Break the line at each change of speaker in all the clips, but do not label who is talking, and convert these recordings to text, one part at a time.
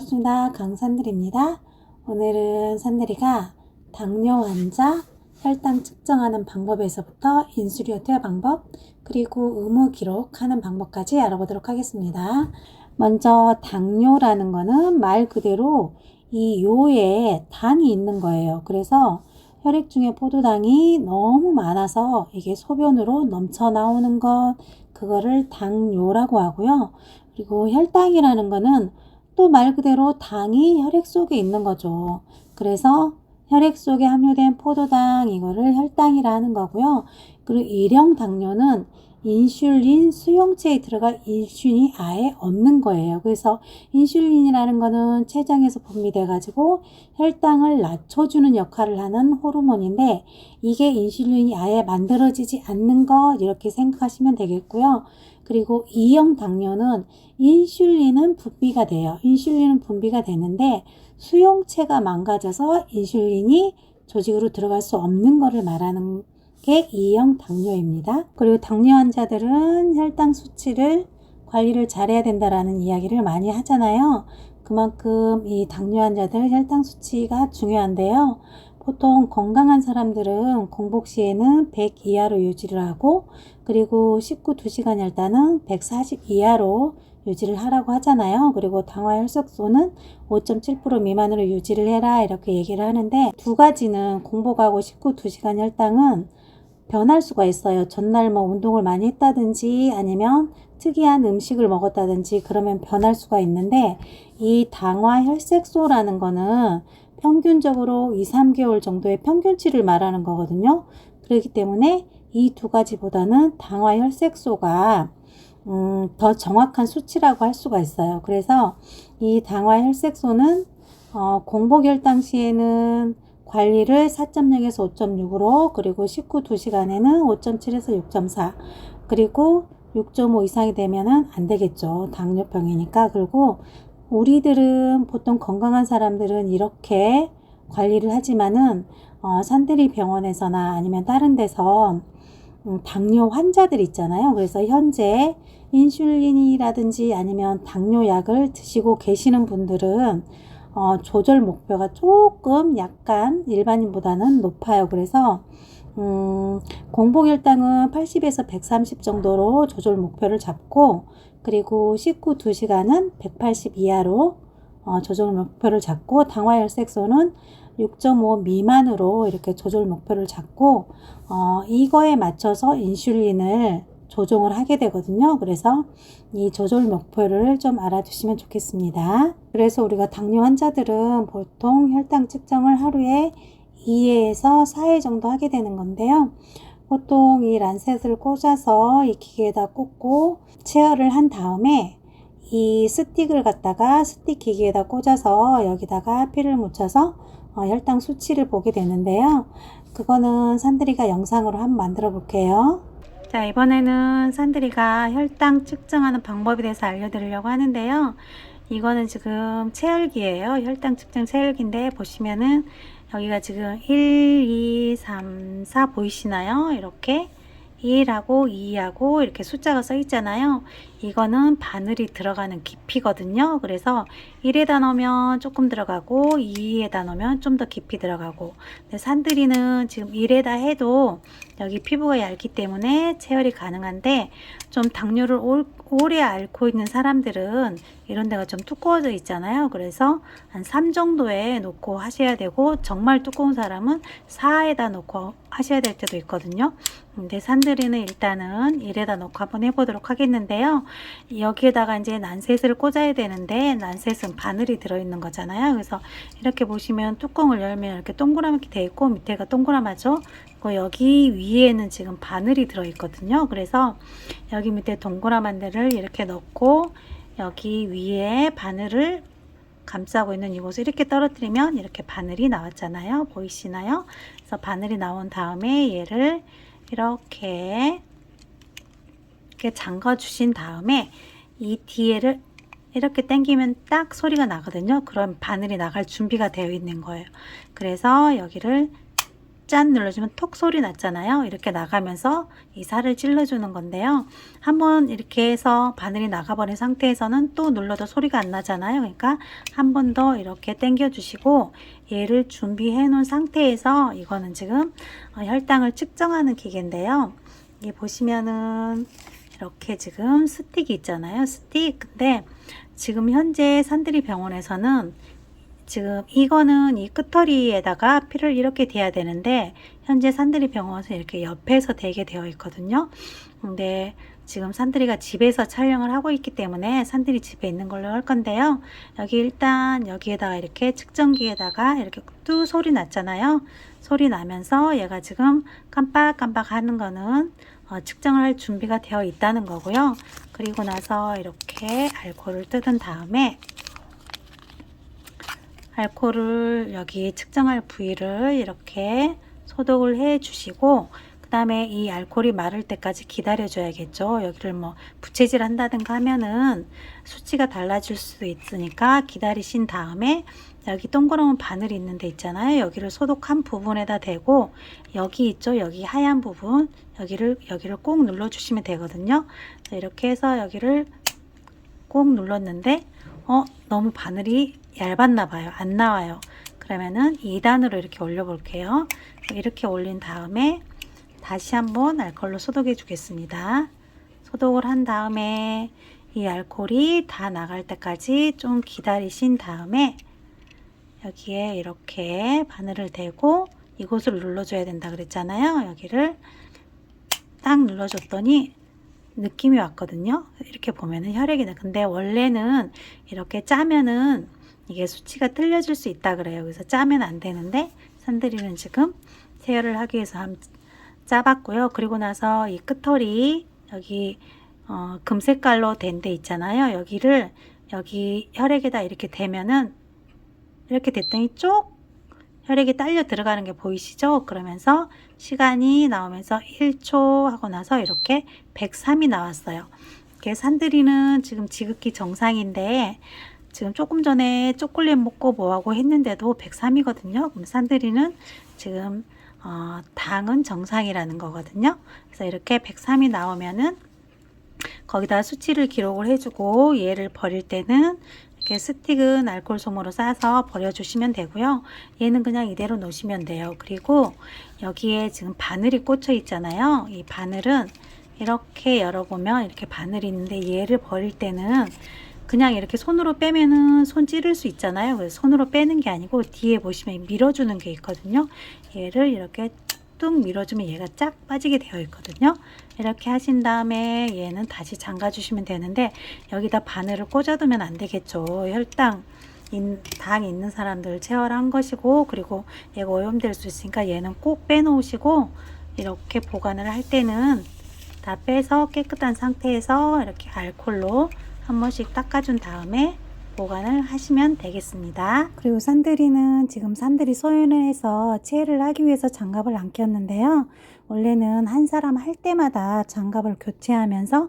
반갑습니다. 강산들입니다. 오늘은 산들이가 당뇨 환자 혈당 측정하는 방법에서부터 인슐린 투여 방법, 그리고 의무 기록하는 방법까지 알아보도록 하겠습니다. 먼저 당뇨라는 거는 말 그대로 이 요에 당이 있는 거예요. 그래서 혈액 중에 포도당이 너무 많아서 이게 소변으로 넘쳐 나오는 것, 그거를 당뇨라고 하고요. 그리고 혈당이라는 거는 또 말 그대로 당이 혈액 속에 있는 거죠. 그래서 혈액 속에 함유된 포도당, 이거를 혈당이라 하는 거고요. 그리고 일형 당뇨는 인슐린 수용체에 들어가 인슐린이 아예 없는 거예요. 그래서 인슐린이라는 거는 췌장에서 분비돼 가지고 혈당을 낮춰주는 역할을 하는 호르몬인데, 이게 인슐린이 아예 만들어지지 않는 것, 이렇게 생각하시면 되겠고요. 그리고 2형 당뇨는 인슐린은 분비가 돼요. 인슐린은 분비가 되는데 수용체가 망가져서 인슐린이 조직으로 들어갈 수 없는 것을 말하는 게 2형 당뇨입니다. 그리고 당뇨 환자들은 혈당 수치를 관리를 잘해야 된다라는 이야기를 많이 하잖아요. 그만큼 이 당뇨 환자들 혈당 수치가 중요한데요. 보통 건강한 사람들은 공복 시에는 100 이하로 유지를 하고, 그리고 식후 2시간 혈당은 140 이하로 유지를 하라고 하잖아요. 그리고 당화 혈색소는 5.7% 미만으로 유지를 해라, 이렇게 얘기를 하는데, 두 가지는 공복하고 식후 2시간 혈당은 변할 수가 있어요. 전날 뭐 운동을 많이 했다든지 아니면 특이한 음식을 먹었다든지 그러면 변할 수가 있는데, 이 당화 혈색소라는 거는 평균적으로 2-3개월 정도의 평균치를 말하는 거거든요. 그렇기 때문에 이 두 가지보다는 당화 혈색소가 더 정확한 수치라고 할 수가 있어요. 그래서 이 당화 혈색소는 공복 혈당 시에는 관리를 4.0에서 5.6으로, 그리고 식후 2시간에는 5.7에서 6.4, 그리고 6.5 이상이 되면은 안 되겠죠. 당뇨병이니까. 그리고 우리들은 보통 건강한 사람들은 이렇게 관리를 하지만은 산들이 병원에서나 아니면 다른 데서 당뇨 환자들 있잖아요. 그래서 현재 인슐린이라든지 아니면 당뇨약을 드시고 계시는 분들은 조절 목표가 조금 약간 일반인보다는 높아요. 그래서 공복 혈당은 80에서 130 정도로 조절 목표를 잡고, 그리고 식후 2시간은 180 이하로 조절 목표를 잡고, 당화 혈색소는 6.5 미만으로 이렇게 조절 목표를 잡고, 이거에 맞춰서 인슐린을 조정을 하게 되거든요. 그래서 이 조절 목표를 좀 알아두시면 좋겠습니다. 그래서 우리가 당뇨 환자들은 보통 혈당 측정을 하루에 2회에서 4회 정도 하게 되는 건데요. 보통 이 란셋을 꽂아서 이 기계에다 꽂고 체열을 한 다음에 이 스틱을 갖다가 스틱 기계에다 꽂아서 여기다가 피를 묻혀서 혈당 수치를 보게 되는데요. 그거는 산들이가 영상으로 한번 만들어 볼게요. 자, 이번에는 산들이가 혈당 측정하는 방법에 대해서 알려드리려고 하는데요. 이거는 지금 체열기예요. 혈당 측정 체열기인데, 보시면은 여기가 지금 1, 2, 3, 4 보이시나요? 이렇게 1하고 2하고 이렇게 숫자가 써 있잖아요. 이거는 바늘이 들어가는 깊이거든요. 그래서 1에다 넣으면 조금 들어가고 2에다 넣으면 좀 더 깊이 들어가고, 근데 산들이는 지금 1에다 해도 여기 피부가 얇기 때문에 체열이 가능한데, 좀 당뇨를 오래 앓고 있는 사람들은 이런 데가 좀 두꺼워져 있잖아요. 그래서 한 3 정도에 놓고 하셔야 되고, 정말 두꺼운 사람은 4에다 놓고 하셔야 될 때도 있거든요. 근데 산들이는 일단은 1에다 놓고 한번 해보도록 하겠는데요. 여기에다가 이제 란셋을 꽂아야 되는데, 란셋은 바늘이 들어있는 거잖아요. 그래서 이렇게 보시면 뚜껑을 열면 이렇게 동그랗게 되어 있고, 밑에가 동그랗죠. 그리고 여기 위에는 지금 바늘이 들어있거든요. 그래서 여기 밑에 동그란 데를 이렇게 넣고, 여기 위에 바늘을 감싸고 있는 이곳을 이렇게 떨어뜨리면 이렇게 바늘이 나왔잖아요. 보이시나요? 그래서 바늘이 나온 다음에 얘를 이렇게 잠가 주신 다음에 이 뒤에를 이렇게 당기면 딱 소리가 나거든요. 그럼 바늘이 나갈 준비가 되어 있는 거예요. 그래서 여기를 짠 눌러주면 톡 소리 났잖아요. 이렇게 나가면서 이 살을 찔러주는 건데요. 한번 이렇게 해서 바늘이 나가버린 상태에서는 또 눌러도 소리가 안 나잖아요. 그러니까 한 번 더 이렇게 당겨 주시고 얘를 준비해 놓은 상태에서 이거는 지금 혈당을 측정하는 기계인데요. 이게 보시면은 이렇게 지금 스틱이 있잖아요. 스틱. 근데 지금 현재 산들이 병원에서는 지금 이거는 이 끄터리에다가 피를 이렇게 대야 되는데 현재 산들이 병원에서 이렇게 옆에서 대게 되어 있거든요. 근데 지금 산들이가 집에서 촬영을 하고 있기 때문에 산들이 집에 있는 걸로 할 건데요. 여기 일단 여기에다가 이렇게 측정기에다가 이렇게 뚜 소리 났잖아요. 소리 나면서 얘가 지금 깜빡깜빡 하는 거는 측정을 할 준비가 되어 있다는 거고요. 그리고 나서 이렇게 알코올을 뜯은 다음에 알코올을 여기 측정할 부위를 이렇게 소독을 해 주시고 그 다음에 이 알코올이 마를 때까지 기다려 줘야겠죠. 여기를 뭐 부채질 한다든가 하면은 수치가 달라질 수도 있으니까 기다리신 다음에 여기 동그라미 바늘이 있는 데 있잖아요. 여기를 소독한 부분에다 대고 여기 있죠. 여기 하얀 부분 여기를 꼭 눌러 주시면 되거든요. 이렇게 해서 여기를 꼭 눌렀는데 너무 바늘이 얇았나 봐요. 안 나와요. 그러면은 2단으로 이렇게 올려 볼게요. 이렇게 올린 다음에 다시 한번 알코올로 소독해 주겠습니다. 소독을 한 다음에 이 알코올이 다 나갈 때까지 좀 기다리신 다음에 여기에 이렇게 바늘을 대고 이곳을 눌러줘야 된다 그랬잖아요. 여기를 딱 눌러줬더니 느낌이 왔거든요. 이렇게 보면은 혈액이 나. 근데 원래는 이렇게 짜면은 이게 수치가 틀려질 수 있다 그래요. 그래서 짜면 안 되는데 산들이는 지금 세열을 하기 위해서 짜봤고요. 그리고 나서 이 끄털이 여기 금색깔로 된 데 있잖아요. 여기를 여기 혈액에다 이렇게 대면은 이렇게 됐더니 쪽 혈액이 딸려 들어가는 게 보이시죠? 그러면서 시간이 나오면서 1초 하고 나서 이렇게 103이 나왔어요. 이게 산들이는 지금 지극히 정상인데 지금 조금 전에 초콜릿 먹고 뭐하고 했는데도 103이거든요. 그럼 산들이는 지금 당은 정상이라는 거거든요. 그래서 이렇게 103이 나오면은 거기다 수치를 기록을 해주고 얘를 버릴 때는 이렇게 스틱은 알코올 솜으로 싸서 버려주시면 되고요. 얘는 그냥 이대로 놓으시면 돼요. 그리고 여기에 지금 바늘이 꽂혀 있잖아요. 이 바늘은 이렇게 열어보면 이렇게 바늘이 있는데 얘를 버릴 때는 그냥 이렇게 손으로 빼면은 손 찌를 수 있잖아요. 그래서 손으로 빼는 게 아니고 뒤에 보시면 밀어주는 게 있거든요. 얘를 이렇게 뚝 밀어주면 얘가 쫙 빠지게 되어 있거든요. 이렇게 하신 다음에 얘는 다시 잠가 주시면 되는데 여기다 바늘을 꽂아두면 안 되겠죠. 혈당 당 있는 사람들 체열한 것이고 그리고 얘가 오염될 수 있으니까 얘는 꼭 빼놓으시고 이렇게 보관을 할 때는 다 빼서 깨끗한 상태에서 이렇게 알코올로 한 번씩 닦아준 다음에 보관을 하시면 되겠습니다. 그리고 산들이는 지금 산들이 소연을 해서 체를 하기 위해서 장갑을 안 꼈는데요. 원래는 한 사람 할 때마다 장갑을 교체하면서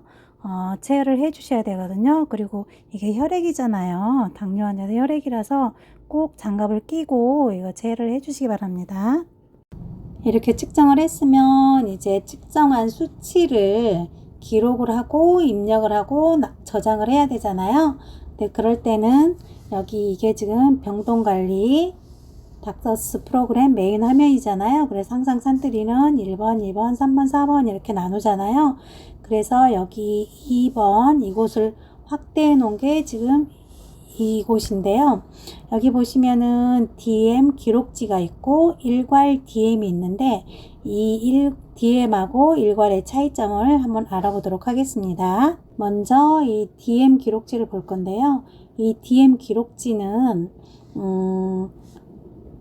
체열을 해 주셔야 되거든요. 그리고 이게 혈액이잖아요. 당뇨 환자들 혈액이라서 꼭 장갑을 끼고 이거 체열을 해 주시기 바랍니다. 이렇게 측정을 했으면 이제 측정한 수치를 기록을 하고 입력을 하고 저장을 해야 되잖아요. 근데 그럴 때는 여기 이게 지금 병동관리 닥터스 프로그램 메인 화면이잖아요. 그래서 항상 산들이는 1번, 2번, 3번, 4번 이렇게 나누잖아요. 그래서 여기 2번 이곳을 확대해 놓은 게 지금 이곳인데요. 여기 보시면은 DM 기록지가 있고 일괄 DM이 있는데 이 DM하고 일괄의 차이점을 한번 알아보도록 하겠습니다. 먼저 이 DM 기록지를 볼 건데요. 이 DM 기록지는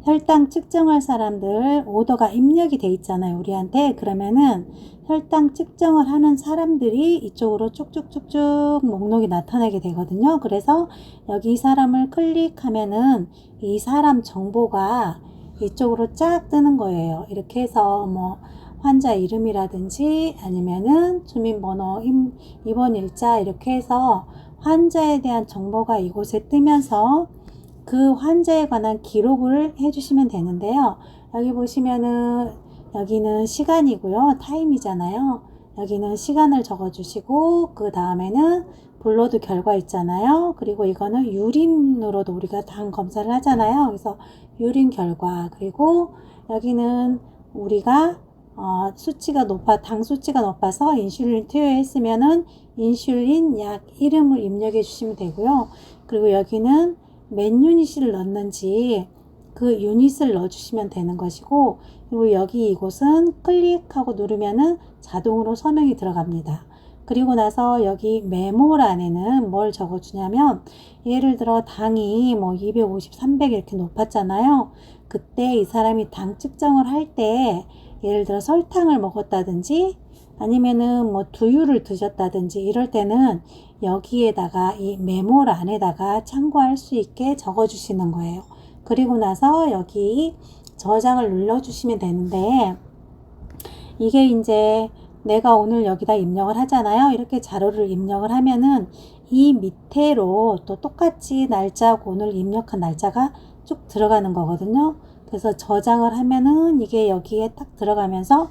혈당 측정할 사람들 오더가 입력이 돼 있잖아요. 우리한테. 그러면은 혈당 측정을 하는 사람들이 이쪽으로 쭉쭉쭉쭉 목록이 나타나게 되거든요. 그래서 여기 이 사람을 클릭하면은 이 사람 정보가 이쪽으로 쫙 뜨는 거예요. 이렇게 해서 뭐 환자 이름이라든지 아니면은 주민번호, 입원 일자 이렇게 해서 환자에 대한 정보가 이곳에 뜨면서 그 환자에 관한 기록을 해주시면 되는데요. 여기 보시면은 여기는 시간이고요. 타임이잖아요. 여기는 시간을 적어주시고 그 다음에는 블러드 결과 있잖아요. 그리고 이거는 유린으로도 우리가 당 검사를 하잖아요. 그래서 유린 결과, 그리고 여기는 우리가 수치가 당 수치가 높아서 인슐린 투여했으면은 인슐린 약 이름을 입력해 주시면 되고요. 그리고 여기는 몇 유닛을 넣는지 그 유닛을 넣어주시면 되는 것이고, 그리고 여기 이곳은 클릭하고 누르면은 자동으로 서명이 들어갑니다. 그리고 나서 여기 메모란에는 뭘 적어주냐면, 예를 들어 당이 뭐 250, 300 이렇게 높았잖아요. 그때 이 사람이 당 측정을 할 때 예를 들어 설탕을 먹었다든지 아니면은 뭐 두유를 드셨다든지 이럴 때는 여기에다가 이 메모란에다가 참고할 수 있게 적어 주시는 거예요. 그리고 나서 여기 저장을 눌러 주시면 되는데, 이게 이제 내가 오늘 여기다 입력을 하잖아요. 이렇게 자료를 입력을 하면은 이 밑에로 또 똑같이 날짜하고 오늘 입력한 날짜가 쭉 들어가는 거거든요. 그래서 저장을 하면은 이게 여기에 딱 들어가면서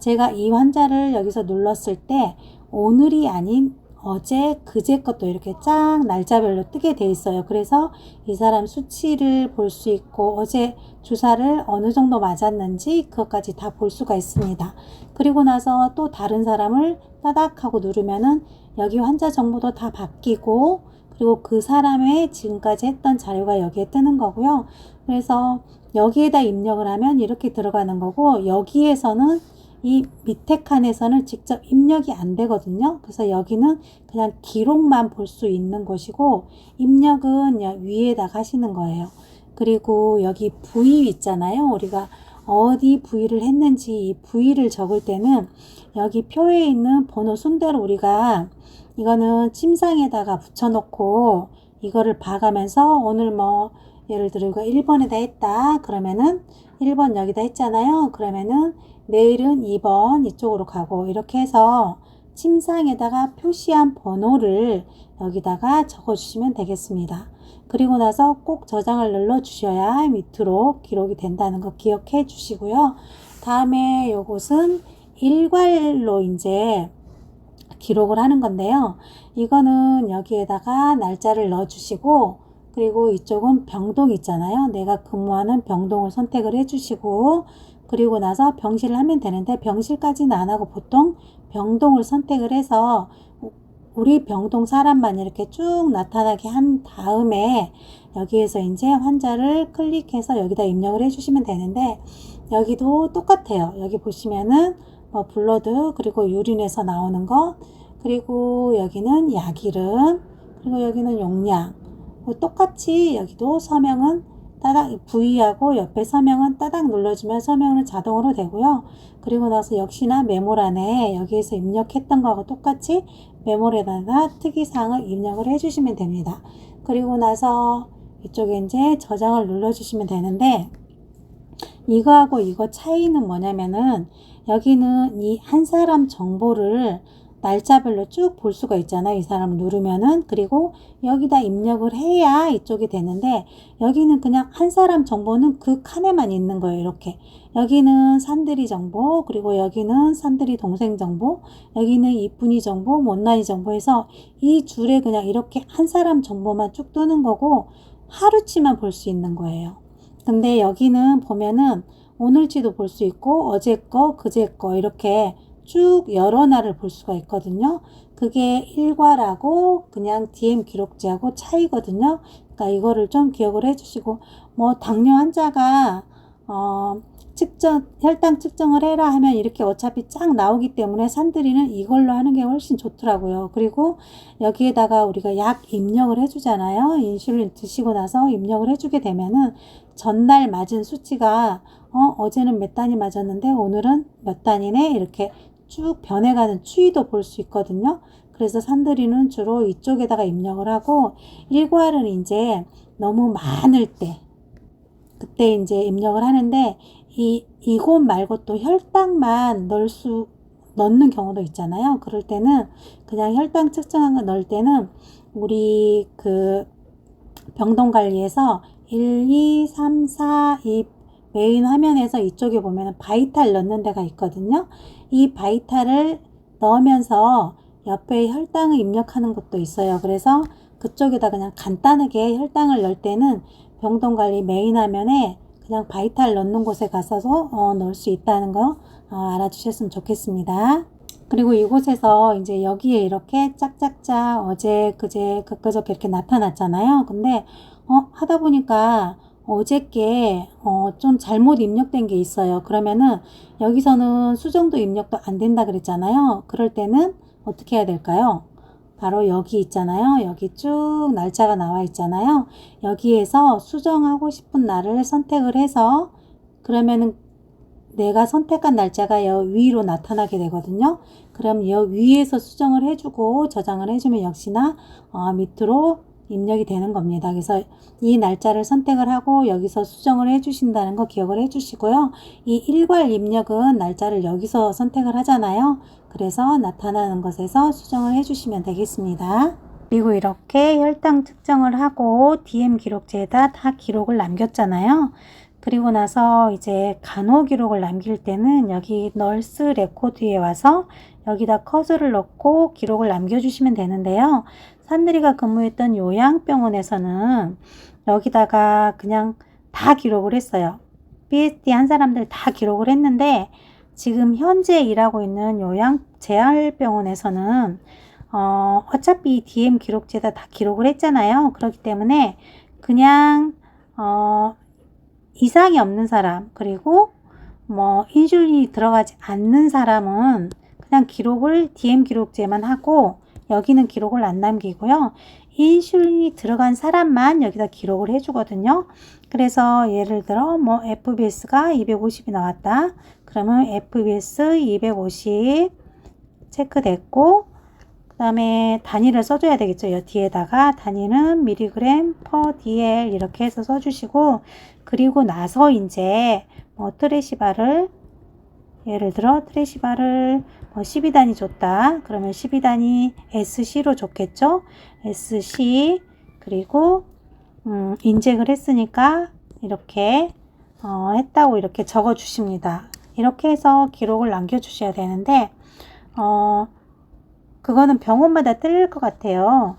제가 이 환자를 여기서 눌렀을 때 오늘이 아닌 어제 그제 것도 이렇게 쫙 날짜별로 뜨게 돼 있어요. 그래서 이 사람 수치를 볼 수 있고 어제 주사를 어느 정도 맞았는지 그것까지 다 볼 수가 있습니다. 그리고 나서 또 다른 사람을 따닥 하고 누르면은 여기 환자 정보도 다 바뀌고, 그리고 그 사람의 지금까지 했던 자료가 여기에 뜨는 거고요. 그래서 여기에다 입력을 하면 이렇게 들어가는 거고, 여기에서는 이 밑에 칸에서는 직접 입력이 안 되거든요. 그래서 여기는 그냥 기록만 볼 수 있는 곳이고, 입력은 위에다가 하시는 거예요. 그리고 여기 부위 있잖아요. 우리가 어디 부위를 했는지 이 부위를 적을 때는 여기 표에 있는 번호 순대로 우리가 이거는 침상에다가 붙여놓고 이거를 봐가면서 오늘 뭐 예를 들어 이거 1번에다 했다 그러면은 1번 여기다 했잖아요. 그러면은 내일은 2번 이쪽으로 가고, 이렇게 해서 침상에다가 표시한 번호를 여기다가 적어 주시면 되겠습니다. 그리고 나서 꼭 저장을 눌러 주셔야 밑으로 기록이 된다는 거 기억해 주시고요. 다음에 요것은 일괄로 이제 기록을 하는 건데요. 이거는 여기에다가 날짜를 넣어 주시고, 그리고 이쪽은 병동 있잖아요. 내가 근무하는 병동을 선택을 해 주시고, 그리고 나서 병실을 하면 되는데 병실까지는 안 하고 보통 병동을 선택을 해서 우리 병동 사람만 이렇게 쭉 나타나게 한 다음에 여기에서 이제 환자를 클릭해서 여기다 입력을 해주시면 되는데, 여기도 똑같아요. 여기 보시면은 뭐 블러드, 그리고 유린에서 나오는 것, 그리고 여기는 약 이름, 그리고 여기는 용량, 똑같이 여기도 서명은 따닥 부위하고 옆에 서명은 따닥 눌러주면 서명은 자동으로 되고요. 그리고 나서 역시나 메모란에 여기에서 입력했던 거하고 똑같이 메모란에다가 특이사항을 입력을 해주시면 됩니다. 그리고 나서 이쪽에 이제 저장을 눌러주시면 되는데, 이거하고 이거 차이는 뭐냐면은 여기는 이 한 사람 정보를 날짜별로 쭉 볼 수가 있잖아요. 이 사람 누르면은. 그리고 여기다 입력을 해야 이쪽이 되는데, 여기는 그냥 한 사람 정보는 그 칸에만 있는 거예요. 이렇게. 여기는 산들이 정보, 그리고 여기는 산들이 동생 정보, 여기는 이쁜이 정보, 못난이 정보 해서 이 줄에 그냥 이렇게 한 사람 정보만 쭉 뜨는 거고 하루치만 볼 수 있는 거예요. 근데 여기는 보면은 오늘치도 볼 수 있고 어제 거, 그제 거 이렇게 쭉 여러 날을 볼 수가 있거든요. 그게 일과라고 그냥 DM 기록지하고 차이거든요. 그러니까 이거를 좀 기억을 해주시고, 뭐 당뇨 환자가 혈당 측정을 해라 하면 이렇게 어차피 쫙 나오기 때문에 산들이는 이걸로 하는 게 훨씬 좋더라고요. 그리고 여기에다가 우리가 약 입력을 해주잖아요. 인슐린 드시고 나서 입력을 해주게 되면은 전날 맞은 수치가 어제는 몇 단위 맞았는데 오늘은 몇 단위네 이렇게 쭉 변해가는 추이도 볼 수 있거든요. 그래서 산들이는 주로 이쪽에다가 입력을 하고, 일괄은 이제 너무 많을 때 그때 이제 입력을 하는데, 이곳 말고 또 혈당만 넣는 경우도 있잖아요. 그럴 때는 그냥 혈당 측정한 거 넣을 때는 우리 그 병동 관리에서 1, 2, 3, 4, 2 메인 화면에서 이쪽에 보면 바이탈 넣는 데가 있거든요. 이 바이탈을 넣으면서 옆에 혈당을 입력하는 것도 있어요. 그래서 그쪽에다 그냥 간단하게 혈당을 넣을 때는 병동관리 메인 화면에 그냥 바이탈 넣는 곳에 가서도 넣을 수 있다는 거 알아주셨으면 좋겠습니다. 그리고 이곳에서 이제 여기에 이렇게 짝짝짝 어제 그제 그저께 이렇게 나타났잖아요. 근데 하다 보니까 어저께 좀 잘못 입력된 게 있어요. 그러면은 여기서는 수정도 입력도 안 된다 그랬잖아요. 그럴 때는 어떻게 해야 될까요? 바로 여기 있잖아요. 여기 쭉 날짜가 나와 있잖아요. 여기에서 수정하고 싶은 날을 선택을 해서 그러면은 내가 선택한 날짜가 여 위로 나타나게 되거든요. 그럼 여 위에서 수정을 해주고 저장을 해주면 역시나 밑으로 입력이 되는 겁니다. 그래서 이 날짜를 선택을 하고 여기서 수정을 해주신다는 거 기억을 해주시고요. 이 일괄 입력은 날짜를 여기서 선택을 하잖아요. 그래서 나타나는 것에서 수정을 해주시면 되겠습니다. 그리고 이렇게 혈당 측정을 하고 DM 기록지에다 다 기록을 남겼잖아요. 그리고 나서 이제 간호 기록을 남길 때는 여기 널스 레코드에 와서 여기다 커서를 넣고 기록을 남겨주시면 되는데요. 산들이가 근무했던 요양병원에서는 여기다가 그냥 다 기록을 했어요. BSD 한 사람들 다 기록을 했는데 지금 현재 일하고 있는 재활병원에서는 어차피 DM 기록지에다 다 기록을 했잖아요. 그렇기 때문에 그냥 이상이 없는 사람 그리고 인슐린이 들어가지 않는 사람은 그냥 기록을 DM 기록지에만 하고 여기는 기록을 안 남기고요. 인슐린이 들어간 사람만 여기다 기록을 해주거든요. 그래서 예를 들어 FBS가 250이 나왔다. 그러면 FBS 250 체크됐고 그 다음에 단위를 써줘야 되겠죠. 이 뒤에다가 단위는 미리그램 퍼 DL 이렇게 해서 써주시고 그리고 나서 이제 트레시바를 예를 들어 트레시바를 12단위 줬다. 그러면 12단위 SC로 줬겠죠. SC 그리고 인젝을 했으니까 이렇게 했다고 이렇게 적어 주십니다. 이렇게 해서 기록을 남겨 주셔야 되는데 그거는 병원마다 틀릴 것 같아요.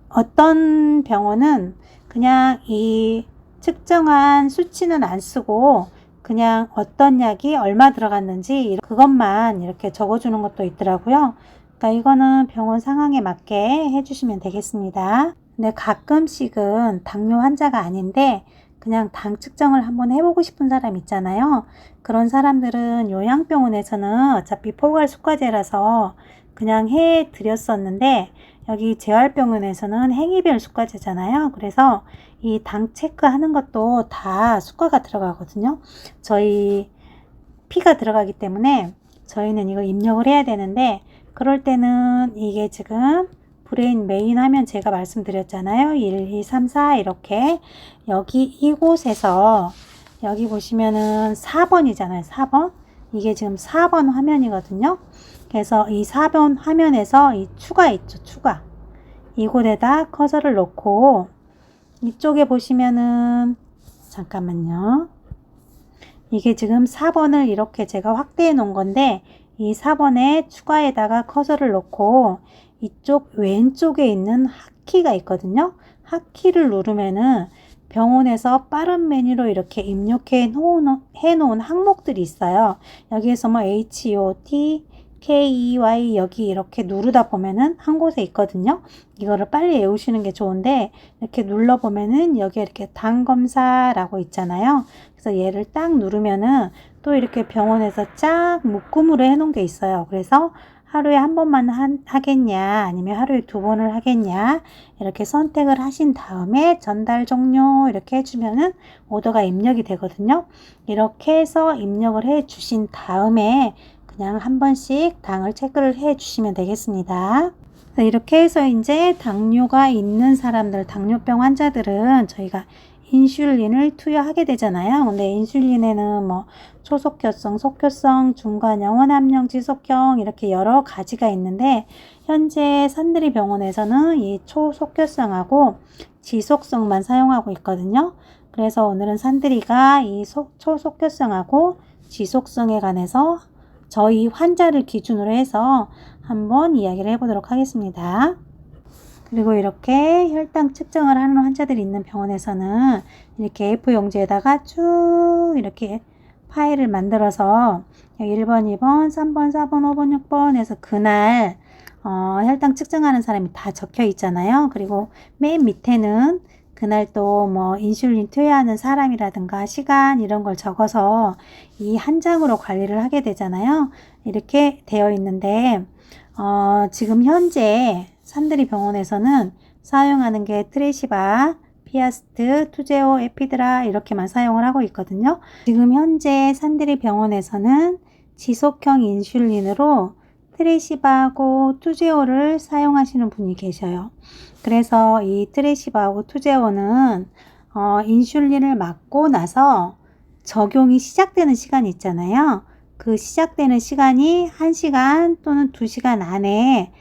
어떤 병원은 그냥 이 측정한 수치는 안 쓰고 그냥 어떤 약이 얼마 들어갔는지 그것만 이렇게 적어주는 것도 있더라고요. 그러니까 이거는 병원 상황에 맞게 해주시면 되겠습니다. 근데 가끔씩은 당뇨 환자가 아닌데 그냥 당 측정을 한번 해보고 싶은 사람 있잖아요. 그런 사람들은 요양병원에서는 어차피 포괄 수과제라서 그냥 해드렸었는데 여기 재활병원에서는 행위별 수과제잖아요. 그래서 이 당 체크하는 것도 다 수과가 들어가거든요. 저희 피가 들어가기 때문에 저희는 이거 입력을 해야 되는데 그럴 때는 이게 지금 브레인 메인 화면 제가 말씀드렸잖아요. 1, 2, 3, 4 이렇게 여기 이곳에서 여기 보시면은 4번이잖아요. 4번 이게 지금 4번 화면이거든요. 그래서 이 4번 화면에서 이 추가 있죠. 추가 이곳에다 커서를 놓고 이쪽에 보시면은 잠깐만요. 이게 지금 4번을 이렇게 제가 확대해 놓은 건데 이 4번에 추가에다가 커서를 놓고 이쪽 왼쪽에 있는 핫키가 있거든요. 핫키를 누르면은 병원에서 빠른 메뉴로 이렇게 입력해 놓은 항목들이 있어요. 여기에서 HOT, KEY 여기 이렇게 누르다 보면은 한 곳에 있거든요. 이거를 빨리 외우시는 게 좋은데 이렇게 눌러보면은 여기에 이렇게 당 검사라고 있잖아요. 그래서 얘를 딱 누르면은 또 이렇게 병원에서 쫙 묶음으로 해놓은 게 있어요. 그래서 하루에 한 번만 하겠냐 아니면 하루에 2번을 하겠냐 이렇게 선택을 하신 다음에 전달 종료 이렇게 해주면은 오더가 입력이 되거든요. 이렇게 해서 입력을 해 주신 다음에 그냥 한 번씩 당을 체크를 해 주시면 되겠습니다. 이렇게 해서 이제 당뇨가 있는 사람들, 당뇨병 환자들은 저희가 인슐린을 투여하게 되잖아요. 근데 인슐린에는 초속효성, 속효성, 중간형, 원함형, 지속형 이렇게 여러 가지가 있는데 현재 산드리 병원에서는 이 초속효성하고 지속성만 사용하고 있거든요. 그래서 오늘은 산들이가 이 초속효성하고 지속성에 관해서 저희 환자를 기준으로 해서 한번 이야기를 해보도록 하겠습니다. 그리고 이렇게 혈당 측정을 하는 환자들이 있는 병원에서는 이렇게 A4 용지에다가 쭉 이렇게 파일을 만들어서 1번, 2번, 3번, 4번, 5번, 6번 해서 그날 혈당 측정하는 사람이 다 적혀 있잖아요. 그리고 맨 밑에는 그날 또 뭐 인슐린 투여하는 사람이라든가 시간 이런 걸 적어서 이 한 장으로 관리를 하게 되잖아요. 이렇게 되어 있는데 지금 현재 산들이 병원에서는 사용하는 게 트레시바, 피아스트, 투제오, 에피드라 이렇게만 사용을 하고 있거든요. 지금 현재 산들이 병원에서는 지속형 인슐린으로 트레시바하고 투제오를 사용하시는 분이 계셔요. 그래서 이 트레시바하고 투제오는 인슐린을 맞고 나서 적용이 시작되는 시간이 있잖아요. 그 시작되는 시간이 1시간 또는 2시간 안에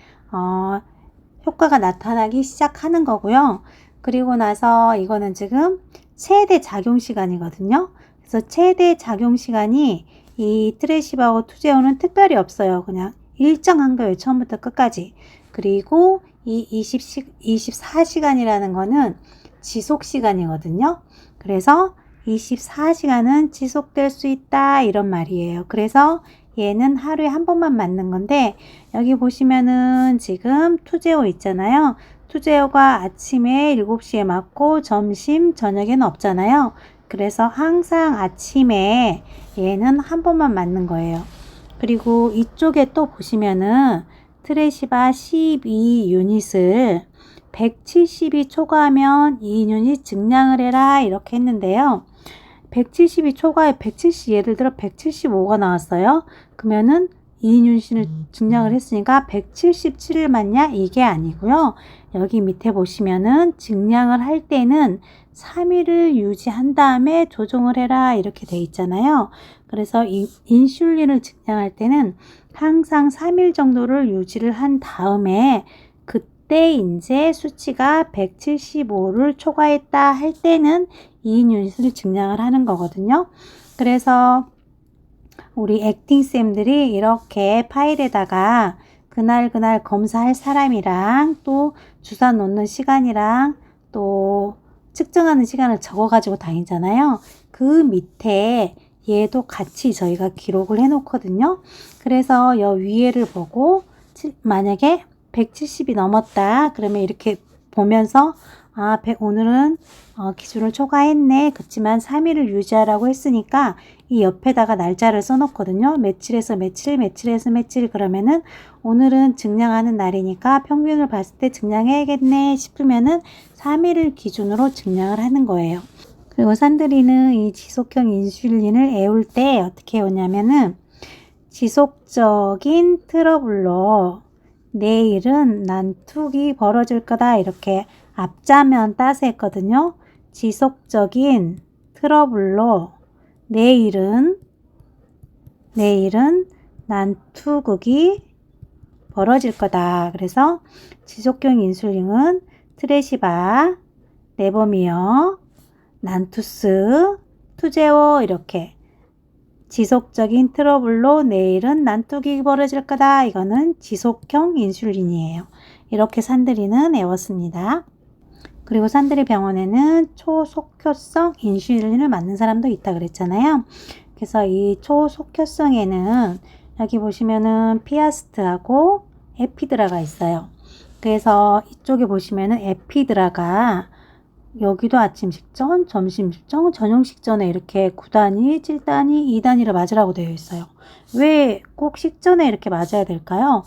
효과가 나타나기 시작하는 거고요. 그리고 나서 이거는 지금 최대 작용 시간이거든요. 그래서 최대 작용 시간이 이 트레시바하고 투제오는 특별히 없어요. 그냥 일정한 거예요. 처음부터 끝까지. 그리고 이 24시간이라는 거는 지속 시간이거든요. 그래서 24시간은 지속될 수 있다 이런 말이에요. 그래서 얘는 하루에 한 번만 맞는 건데 여기 보시면은 지금 투제오 있잖아요. 투제오가 아침에 7시에 맞고 점심 저녁에는 없잖아요. 그래서 항상 아침에 얘는 한 번만 맞는 거예요. 그리고 이쪽에 또 보시면은 트레시바 12유닛을 170이 초과하면 2유닛 증량을 해라 이렇게 했는데요. 170이 초과해 170 예를 들어 175가 나왔어요. 그러면은 2유닛을 증량을 했으니까 177을 맞냐? 이게 아니고요. 여기 밑에 보시면은 증량을 할 때는 3일을 유지한 다음에 조정을 해라 이렇게 돼 있잖아요. 그래서 이 인슐린을 증량할 때는 항상 3일 정도를 유지를 한 다음에 그때 이제 수치가 175를 초과했다 할 때는 2유닛을 증량을 하는 거거든요. 그래서 우리 액팅쌤들이 이렇게 파일에다가 그날 검사할 사람이랑 또 주사 놓는 시간이랑 또 측정하는 시간을 적어 가지고 다니잖아요. 그 밑에 얘도 같이 저희가 기록을 해 놓거든요. 그래서 여 위에를 보고 만약에 170이 넘었다 그러면 이렇게 보면서 오늘은 기준을 초과했네. 그렇지만 3일을 유지하라고 했으니까 이 옆에다가 날짜를 써놓거든요. 며칠에서 며칠, 며칠에서 며칠 그러면은 오늘은 증량하는 날이니까 평균을 봤을 때 증량해야겠네 싶으면은 3일을 기준으로 증량을 하는 거예요. 그리고 산들이는 이 지속형 인슐린을 애울 때 어떻게 해오냐면은 지속적인 트러블로 내일은 난투기 벌어질 거다 이렇게 앞자면 따서 했거든요. 지속적인 트러블로 내일은 난투극이 벌어질 거다. 그래서 지속형 인슐린은 트레시바, 레보미어, 난투스, 투제오 이렇게 지속적인 트러블로 내일은 난투극이 벌어질 거다. 이거는 지속형 인슐린이에요. 이렇게 산들이는 애웠습니다. 그리고 산들이 병원에는 초속효성 인슐린을 맞는 사람도 있다 그랬잖아요. 그래서 이 초속효성에는 여기 보시면은 피아스트하고 에피드라가 있어요. 그래서 이쪽에 보시면은 에피드라가 여기도 아침 식전, 점심 식전, 저녁 식전에 이렇게 9단위, 7단위, 2단위를 맞으라고 되어 있어요. 왜 꼭 식전에 이렇게 맞아야 될까요?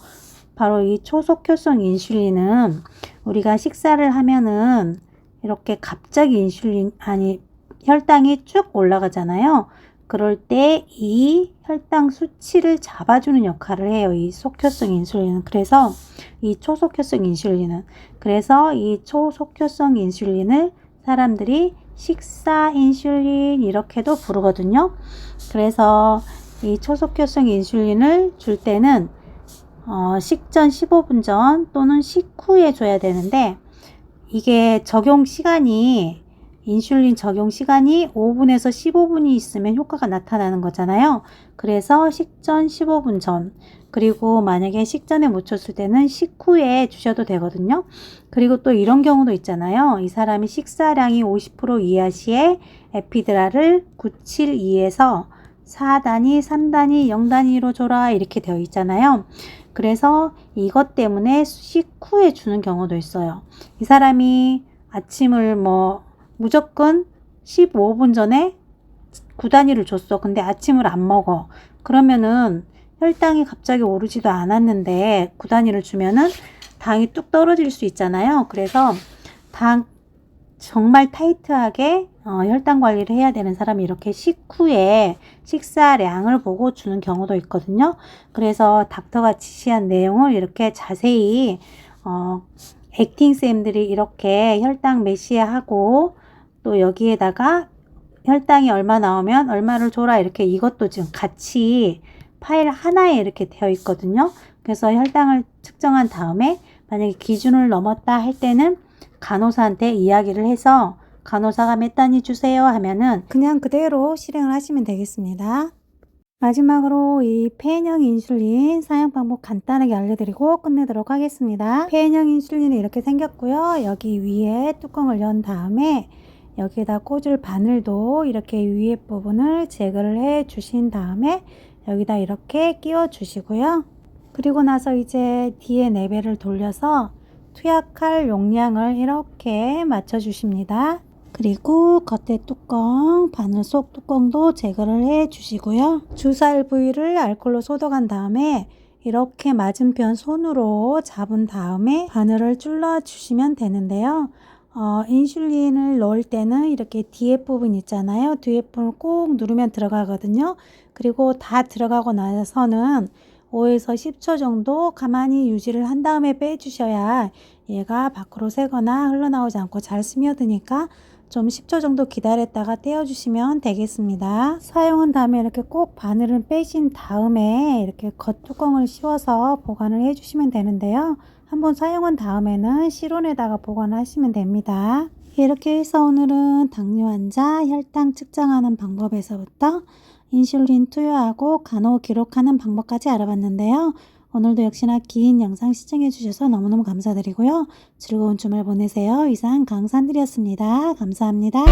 바로 이 초속효성 인슐린은 우리가 식사를 하면은 이렇게 갑자기 혈당이 쭉 올라가잖아요. 그럴 때 이 혈당 수치를 잡아주는 역할을 해요. 이 속효성 인슐린은. 그래서 이 초속효성 인슐린은. 그래서 이 초속효성 인슐린을 사람들이 식사 인슐린 이렇게도 부르거든요. 그래서 이 초속효성 인슐린을 줄 때는 식전 15분 전 또는 식후에 줘야 되는데 이게 적용 시간이 인슐린 적용 시간이 5분에서 15분이 있으면 효과가 나타나는 거잖아요. 그래서 식전 15분 전, 그리고 만약에 식전에 못 줬을 때는 식후에 주셔도 되거든요. 그리고 또 이런 경우도 있잖아요. 이 사람이 식사량이 50% 이하 시에 에피드라를 972에서 4단위, 3단위, 0단위로 줘라 이렇게 되어 있잖아요. 그래서 이것 때문에 식후에 주는 경우도 있어요. 이 사람이 아침을 무조건 15분 전에 9단위를 줬어. 근데 아침을 안 먹어. 그러면은 혈당이 갑자기 오르지도 않았는데 9단위를 주면은 당이 뚝 떨어질 수 있잖아요. 그래서 당 정말 타이트하게 혈당 관리를 해야 되는 사람이 이렇게 식후에 식사량을 보고 주는 경우도 있거든요. 그래서 닥터가 지시한 내용을 이렇게 자세히 액팅쌤들이 이렇게 혈당 메시아하고 또 여기에다가 혈당이 얼마 나오면 얼마를 줘라 이렇게 이것도 지금 같이 파일 하나에 이렇게 되어 있거든요. 그래서 혈당을 측정한 다음에 만약에 기준을 넘었다 할 때는 간호사한테 이야기를 해서 간호사가 몇 단위 주세요 하면은 그냥 그대로 실행을 하시면 되겠습니다. 마지막으로 이 폐인형 인슐린 사용 방법 간단하게 알려드리고 끝내도록 하겠습니다. 폐인형 인슐린이 이렇게 생겼고요. 여기 위에 뚜껑을 연 다음에 여기에다 꽂을 바늘도 이렇게 위에 부분을 제거를 해 주신 다음에 여기다 이렇게 끼워 주시고요. 그리고 나서 이제 뒤에 내배를 돌려서 투약할 용량을 이렇게 맞춰 주십니다. 그리고 겉에 뚜껑, 바늘 속 뚜껑도 제거를 해 주시고요. 주사할 부위를 알코올로 소독한 다음에 이렇게 맞은편 손으로 잡은 다음에 바늘을 찔러 주시면 되는데요. 인슐린을 넣을 때는 이렇게 뒤에 부분 있잖아요. 뒤에 부분을 꼭 누르면 들어가거든요. 그리고 다 들어가고 나서는 5에서 10초 정도 가만히 유지를 한 다음에 빼주셔야 얘가 밖으로 새거나 흘러나오지 않고 잘 스며드니까 좀 10초 정도 기다렸다가 떼어주시면 되겠습니다. 사용한 다음에 이렇게 꼭 바늘을 빼신 다음에 이렇게 겉뚜껑을 씌워서 보관을 해주시면 되는데요. 한번 사용한 다음에는 실온에다가 보관을 하시면 됩니다. 이렇게 해서 오늘은 당뇨 환자 혈당 측정하는 방법에서부터 인슐린 투여하고 간호 기록하는 방법까지 알아봤는데요. 오늘도 역시나 긴 영상 시청해 주셔서 너무너무 감사드리고요. 즐거운 주말 보내세요. 이상 강산들이었습니다. 감사합니다.